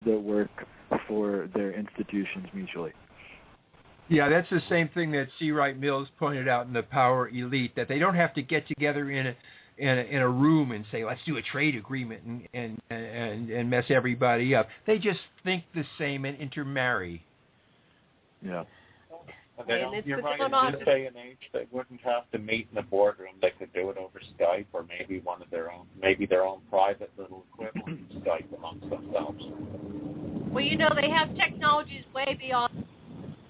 that work for their institutions mutually. Yeah, that's the same thing that C. Wright Mills pointed out in The Power Elite, that they don't have to get together in a room and say, let's do a trade agreement and mess everybody up. They just think the same and intermarry. Yeah. You're right, in this day and age, they wouldn't have to meet in a boardroom. They could do it over Skype, or maybe their own private little equivalent of Skype amongst themselves. Well, they have technologies way beyond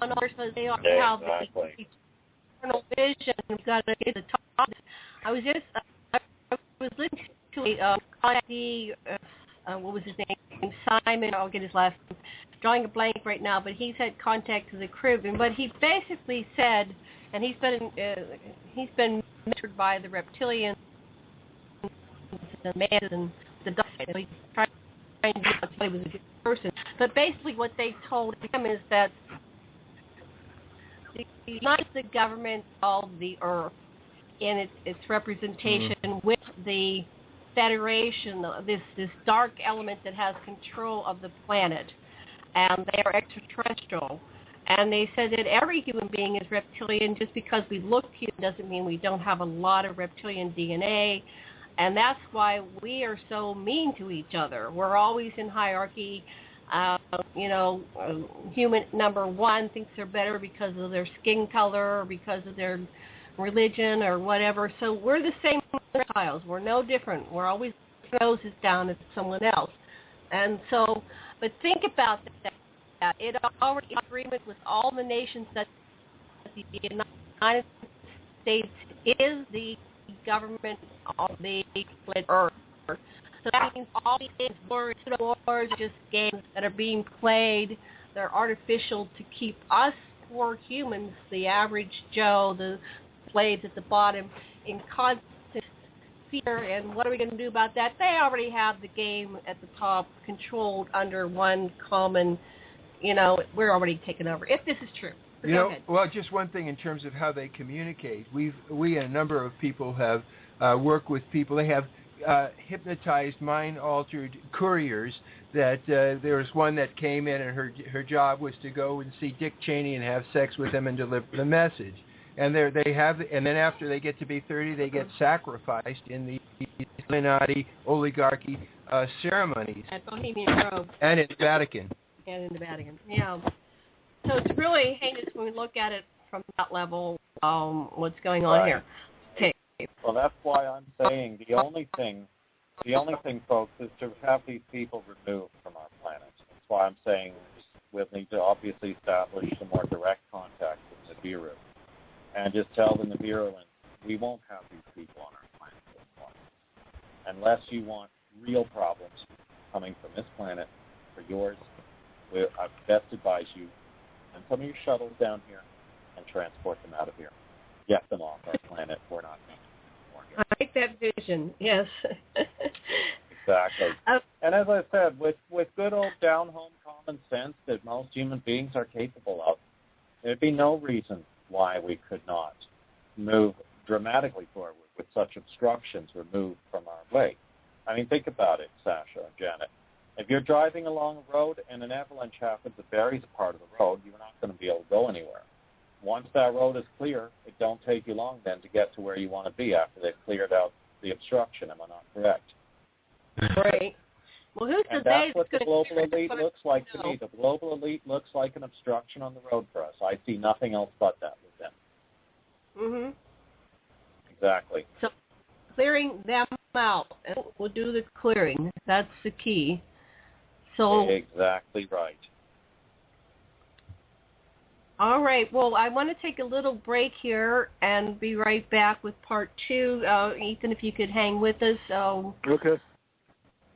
ours, so they have the eternal vision. We've got to get the top. I was listening to what was his name? Simon. I'll get his last name. Drawing a blank right now, but he's had contact with the Caribbean. But he basically said, and he's been mentored by the reptilians, the man, and the dark side. He's trying to do what he was a good person. But basically, what they told him is that the government of the Earth in its representation with the Federation, this dark element that has control of the planet, and they are extraterrestrial. And they said that every human being is reptilian. Just because we look human doesn't mean we don't have a lot of reptilian DNA. And that's why we are so mean to each other. We're always in hierarchy. Human number one thinks they're better because of their skin color or because of their religion or whatever. So we're the same reptiles. We're no different. We're always noses down at someone else. And so, but think about that. It already in agreement with all the nations that the United States is the government of the planet Earth. So that means all these wars are just games that are being played. They're artificial to keep us poor humans, the average Joe, the slaves at the bottom, in constant fear. And what are we going to do about that? They already have the game at the top controlled under one common, we're already taken over. If this is true. Well, just one thing in terms of how they communicate. We and a number of people have worked with people. They have hypnotized, mind-altered couriers. That there was one that came in, and her job was to go and see Dick Cheney and have sex with him and deliver the message. And and then after they get to be 30, they get sacrificed in the Illuminati oligarchy ceremonies. At Bohemian Grove. And in the Vatican. And in the Vatican, yeah. So it's really heinous when we look at it from that level. What's going on here? Okay. Well, that's why I'm saying the only thing, folks, is to have these people removed from our planet. That's why I'm saying we'll need to obviously establish some more direct contact with the Bureau, and just tell the Nibiruans we won't have these people on our planet anymore, unless you want real problems coming from this planet for yours. I best advise you send some of your shuttles down here and transport them out of here. Get them off our planet. We're not going to. I like that vision. Yes. Exactly. And as I said, with good old down-home common sense that most human beings are capable of, there'd be no reason why we could not move dramatically forward with such obstructions removed from our way. I mean, think about it, Sasha and Janet. If you're driving along a road and an avalanche happens that buries a part of the road, you're not going to be able to go anywhere. Once that road is clear, it don't take you long then to get to where you want to be after they've cleared out the obstruction. Am I not correct? Right. Well, who's and that's what the global elite looks like to me. The global elite looks like an obstruction on the road for us. I see nothing else but that with them. Mm-hmm. Exactly. So clearing them out, and we'll do the clearing. That's the key. So exactly right. All right. Well, I want to take a little break here and be right back with part 2. Ethan, if you could hang with us. Okay.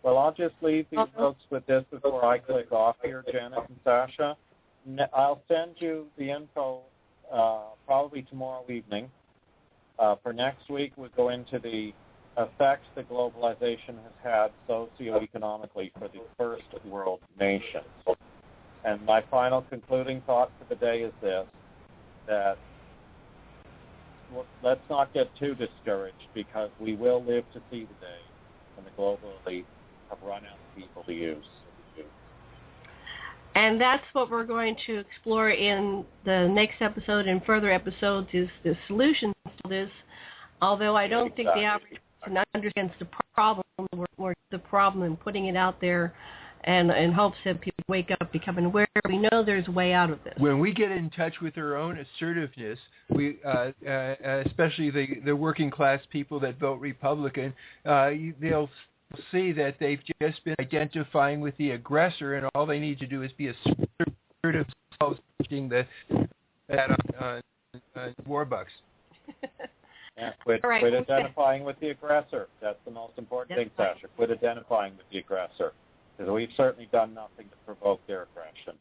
Well, I'll just leave these folks with this before I click off here, Janet and Sasha. I'll send you the info probably tomorrow evening. For next week, we'll go into the effects that globalization has had socioeconomically for the first world nations. And my final concluding thought for the day is this, that let's not get too discouraged, because we will live to see the day when the global elite have run out of people to use. And that's what we're going to explore in the next episode and further episodes is the solutions to this. Although I don't think the average person understands the problem, we're the problem and putting it out there and in hopes that people wake up, becoming aware. We know there's a way out of this. When we get in touch with our own assertiveness, we, especially the working class people that vote Republican, they'll see that they've just been identifying with the aggressor, and all they need to do is be assertive themselves, pushing that on war bucks. Yeah, quit identifying with the aggressor. That's the most important thing, Sasha. Quit identifying with the aggressor. Because we've certainly done nothing to provoke their aggression.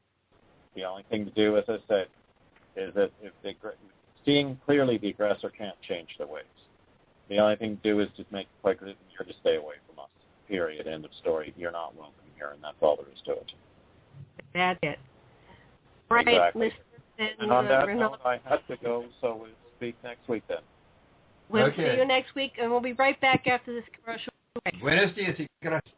The only thing to do, as I said, is that seeing clearly the aggressor can't change their ways. The only thing to do is just make it quite clear you're to stay away from us. Period. End of story. You're not welcome here, and that's all there is to it. That's it. Right, exactly. And on that note, I have to go, so we'll speak next week then. We'll see you next week, and we'll be right back after this commercial break. Buenos días y gracias.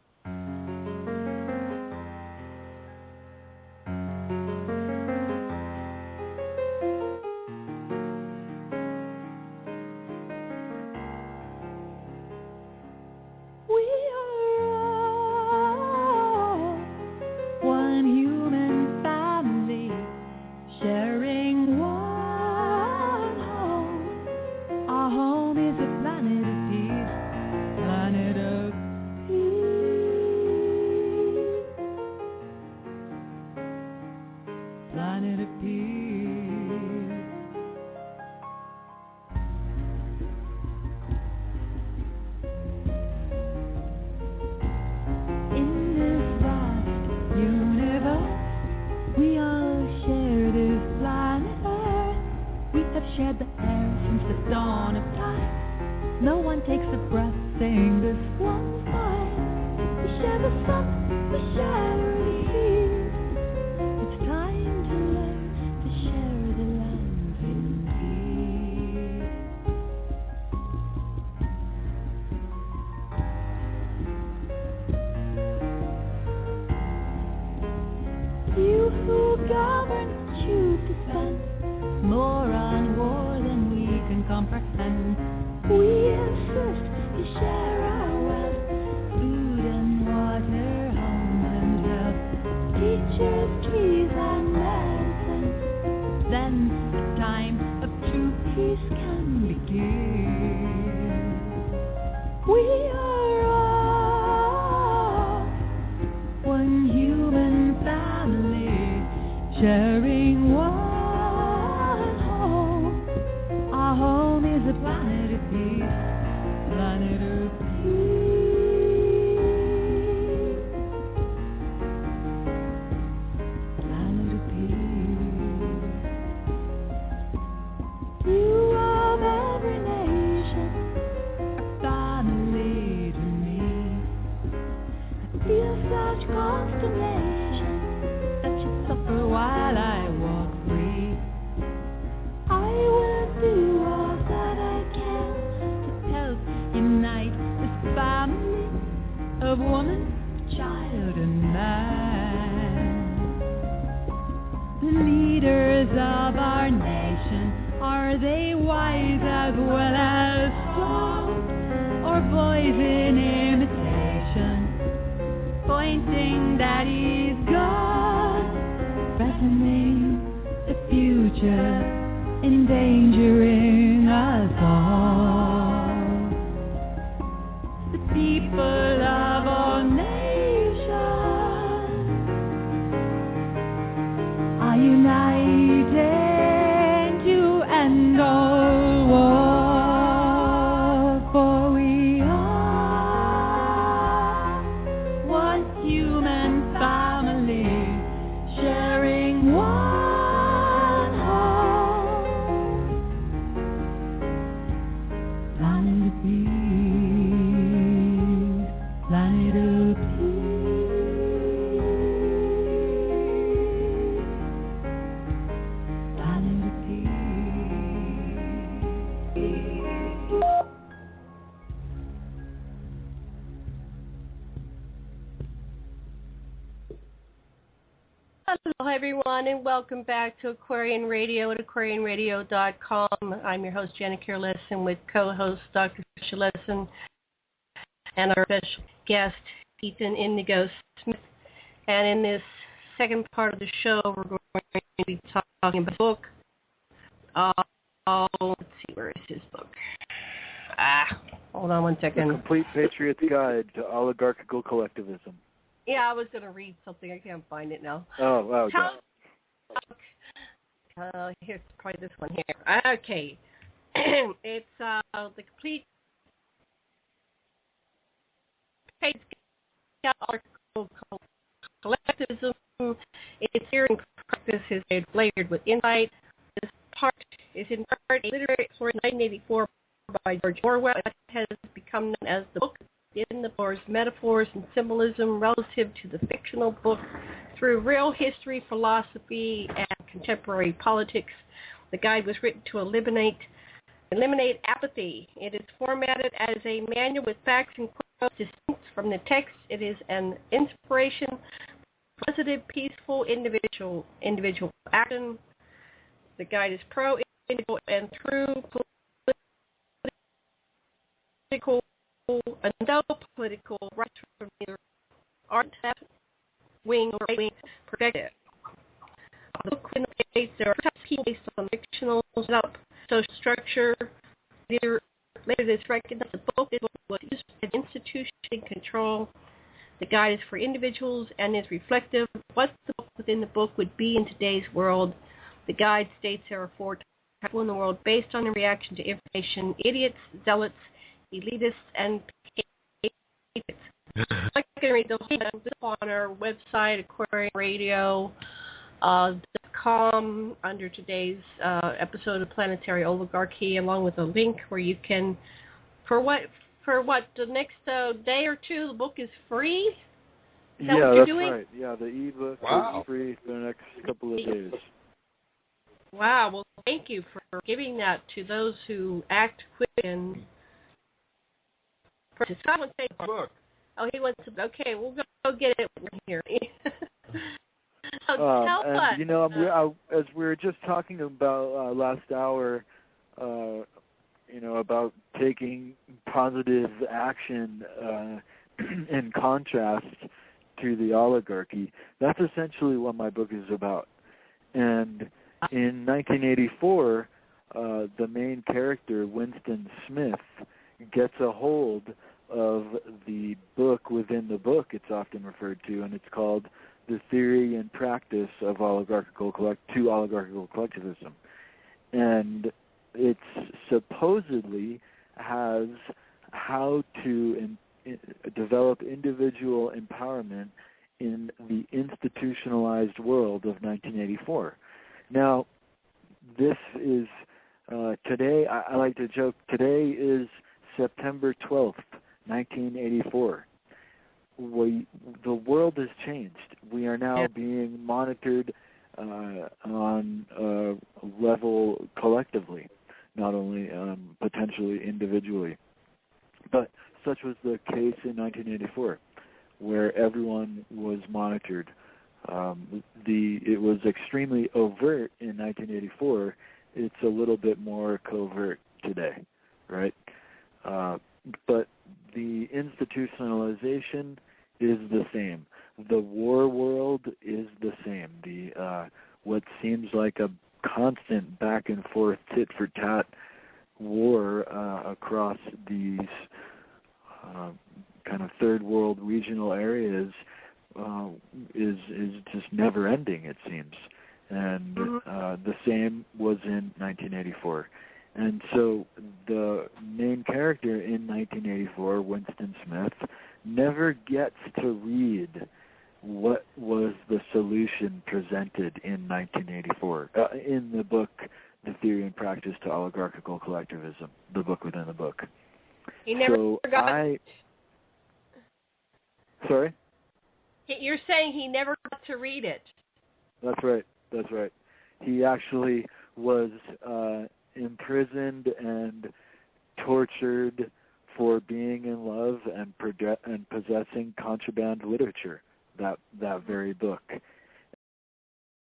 Hello, everyone, and welcome back to Aquarian Radio at aquarianradio.com. I'm your host, Janet Kira Lessin, with co-host Dr. Sasha Lessin and our special guest, Ethan Indigo Smith. And in this second part of the show, we're going to be talking about the book. Let's see, where is his book? Hold on one second. The Complete Patriot Guide to Oligarchical Collectivism. Yeah, I was going to read something. I can't find it now. Oh, wow. Here's probably this one here. Okay. It's the Complete Patriot Guide to Oligarchical Collectivism. Its here in practice is layered with insight. This part is in part a literary for 1984 by George Orwell. It has become known as the book in the book's metaphors and symbolism relative to the fictional book through real history, philosophy, and contemporary politics. The guide was written to eliminate apathy. It is formatted as a manual with facts and quotes distinct from the text. It is an inspiration for positive, peaceful individual action. The guide is pro-individual and true political and no political right from either left wing or right wing perspective. The book indicates there are people based on fictional setup, social structure. Later this recognized the book was used as an institution in control. The guide is for individuals and is reflective of what the book within the book would be in today's world. The guide states there are 4 types of people in the world based on the reaction to information: idiots, zealots, elitists, and patriots. I can read the whole book on our website, aquarianradio.com, under today's episode of Planetary Oligarchy, along with a link where you can, for the next day or two, the book is free. Is that what you're doing? Right. Yeah, the ebook is free for the next couple of days. Wow. Well, thank you for giving that to those who act quick and purchase. Someone say book. Oh, he wants to. Okay, we'll go get it here. Tell us. You know, as we were just talking about last hour, about taking positive action in contrast to the oligarchy. That's essentially what my book is about. And in 1984, the main character, Winston Smith, gets a hold of the book within the book, it's often referred to, and it's called The Theory and Practice of Oligarchical Collectivism. And it supposedly has how to develop individual empowerment in the institutionalized world of 1984. Now, this is, today, I like to joke, today is September 12th, 1984. The world has changed. We are now being monitored on a level collectively, not only potentially individually. But such was the case in 1984, where everyone was monitored. It was extremely overt in 1984. It's a little bit more covert today, right? But the institutionalization is the same. The war world is the same. The what seems like a constant back and forth tit for tat war across these kind of third world regional areas is just never ending, it seems. And the same was in 1984. And so the main character in 1984, Winston Smith, never gets to read what was the solution presented in 1984 in the book, The Theory and Practice to Oligarchical Collectivism, the book within the book. He never got. Sorry? You're saying he never got to read it. That's right. That's right. He actually was imprisoned and tortured for being in love and possessing contraband literature, that very book.